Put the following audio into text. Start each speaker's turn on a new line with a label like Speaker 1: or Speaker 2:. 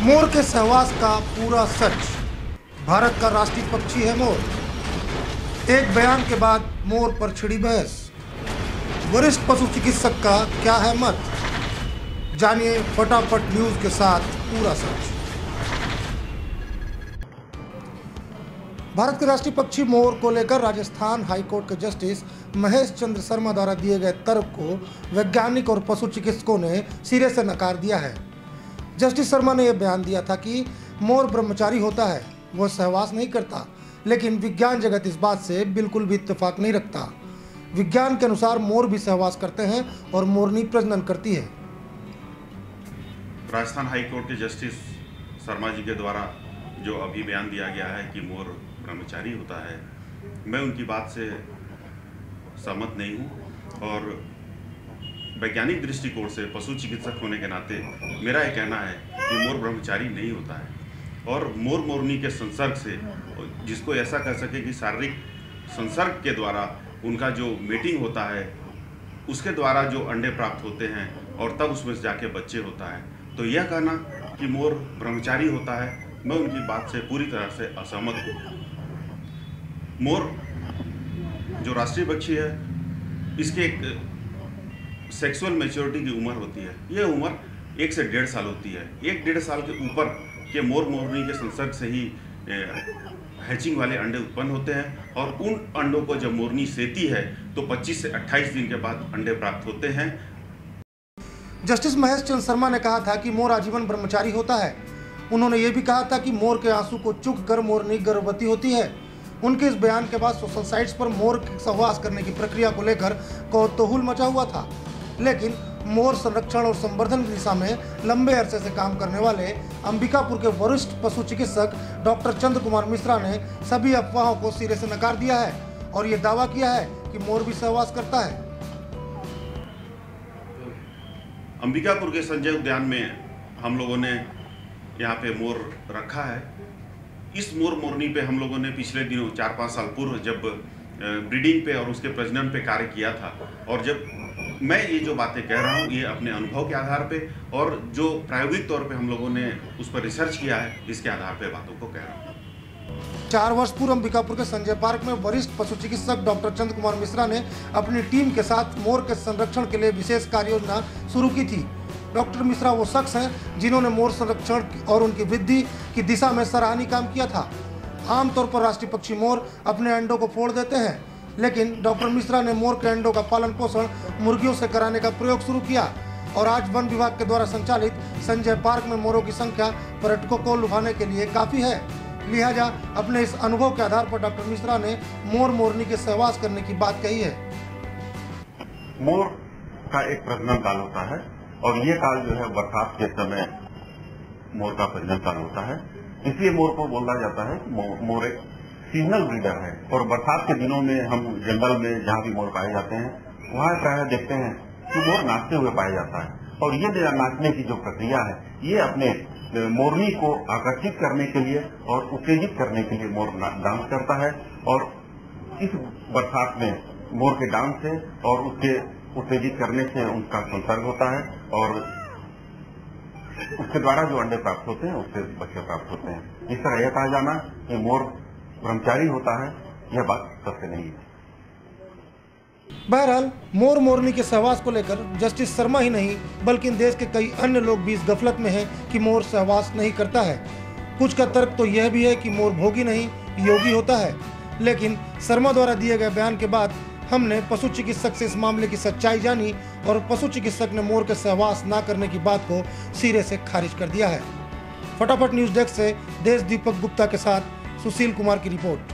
Speaker 1: मोर के सहवास का पूरा सच। भारत का राष्ट्रीय पक्षी है मोर। एक बयान के बाद मोर पर छिड़ी बहस। वरिष्ठ पशु चिकित्सक का क्या है मत, जानिए फटाफट न्यूज के साथ पूरा सच। भारत के राष्ट्रीय पक्षी मोर को लेकर राजस्थान हाईकोर्ट के जस्टिस महेश चंद्र शर्मा द्वारा दिए गए तर्क को वैज्ञानिक और पशु चिकित्सकों ने सिरे से नकार दिया है। जस्टिस शर्मा ने यह बयान दिया था कि मोर ब्रह्मचारी होता है, वह सहवास नहीं करता, लेकिन विज्ञान जगत इस बात से बिल्कुल भी इत्तेफाक नहीं रखता। विज्ञान के अनुसार मोर भी सहवास करते हैं और मोरनी प्रजनन करती है।
Speaker 2: राजस्थान हाईकोर्ट के जस्टिस शर्मा जी के द्वारा जो अभी बयान दिया गया है कि मोर ब्रह्मचारी होता है, मैं उनकी बात से सहमत नहीं हूँ और वैज्ञानिक दृष्टिकोण से पशु चिकित्सक होने के नाते मेरा यह कहना है कि मोर ब्रह्मचारी नहीं होता है और मोर मोरनी के संसर्ग से, जिसको ऐसा कह सके कि शारीरिक संसर्ग के द्वारा उनका जो मेटिंग होता है, उसके द्वारा जो अंडे प्राप्त होते हैं और तब उसमें से जाके बच्चे होता है, तो यह कहना कि मोर ब्रह्मचारी होता है, मैं उनकी बात से पूरी तरह से असहमत हूँ। मोर जो राष्ट्रीय पक्षी है, इसके एक सेक्सुअल मैच्योरिटी की उम्र होती है। यह उम्र 1 से 1.5 साल होती है। 1-1.5 साल के ऊपर के मोर मोरनी के संसर्ग से ही हैचिंग वाले अंडे उत्पन्न होते हैं और उन अंडों को जब मोरनी सेती है तो 25 से 28 दिन के बाद अंडे प्राप्त होते हैं।
Speaker 1: जस्टिस महेश चंद्र शर्मा ने कहा था कि मोर आजीवन ब्रह्मचारी होता है। उन्होंने ये भी कहा था कि मोर के आंसू को चूक कर मोरनी गर्भवती होती है। उनके इस बयान के बाद सोशल साइट्स पर मोर के सहवास करने की प्रक्रिया को लेकर कौतूहल मचा हुआ था, लेकिन मोर संरक्षण और संवर्धन की दिशा में लंबे अरसे से काम करने वाले अंबिकापुर के वरिष्ठ पशु चिकित्सक डॉक्टर चंद्र कुमार मिश्रा ने सभी अफवाहों को सिरे से नकार दिया है और ये दावा किया है कि मोर भी सहवास करता है।
Speaker 2: अंबिकापुर के संजय उद्यान में हम लोगों ने यहाँ पे मोर रखा है। इस मोर मोरनी पे हम लोगों ने पिछले दिनों 4-5 साल पूर्व जब ब्रीडिंग पे और उसके प्रजनन पे कार्य किया था, और जब मैं ये जो बातें कह रहा हूँ ये अपने अनुभव के आधार पे और जो प्रायोगिक तौर पे हम लोगों ने उस पर रिसर्च किया है, इसके आधार पे बातों को कह रहा हूँ।
Speaker 1: 4 वर्ष पूर्व अंबिकापुर के संजय पार्क में वरिष्ठ पशु चिकित्सक डॉक्टर चंद्र कुमार मिश्रा ने अपनी टीम के साथ मोर के संरक्षण के लिए विशेष कार्य योजना शुरू की थी। डॉक्टर मिश्रा वो शख्स हैं जिन्होंने मोर संरक्षण और उनकी वृद्धि की दिशा में सराहनीय काम किया था। आमतौर पर राष्ट्रीय पक्षी मोर अपने अंडों को फोड़ देते हैं, लेकिन डॉक्टर मिश्रा ने मोर के अंडों का पालन पोषण मुर्गियों से कराने का प्रयोग शुरू किया और आज वन विभाग के द्वारा संचालित संजय पार्क में मोरों की संख्या पर्यटकों को लुभाने के लिए काफी है। लिहाजा अपने इस अनुभव के आधार पर डॉक्टर मिश्रा ने मोर मोरनी के सहवास करने की बात कही है।
Speaker 3: मोर का एक प्रजनन काल होता है और ये काल जो है बरसात के समय मोर का प्रजनन काल होता है, इसलिए मोर को बोला जाता है मोर एक सीजनल ब्रीडर है। और बरसात के दिनों में हम जंगल में जहाँ भी मोर पाए जाते हैं वहाँ प्रायः देखते हैं कि मोर नाचते हुए पाया जाता है और ये नाचने की जो प्रक्रिया है ये अपने मोरनी को आकर्षित करने के लिए और उत्तेजित करने के लिए मोर डांस करता है और इस बरसात में मोर के डांस से और उसके उत्तेजित करने से उनका संसर्ग होता है और उसके द्वारा जो अंडे प्राप्त होते हैं उससे बच्चे प्राप्त होते हैं। इस तरह यह कहा जाना कि मोर ब्रह्मचारी होता है, यह बात सत्य नहीं है।
Speaker 1: बहरहाल मोर मोरनी के सहवास को लेकर जस्टिस शर्मा ही नहीं बल्कि देश के कई अन्य लोग भी इस गफलत में हैं कि मोर सहवास नहीं करता है। कुछ का तर्क तो यह भी है कि मोर भोगी नहीं योगी होता है, लेकिन शर्मा द्वारा दिए गए बयान के बाद हमने पशु चिकित्सक से इस मामले की सच्चाई जानी और पशु चिकित्सक ने मोर के सहवास न करने की बात को सिरे से खारिज कर दिया है। फटाफट न्यूज डेस्क से देश दीपक गुप्ता के साथ सुशील कुमार की रिपोर्ट।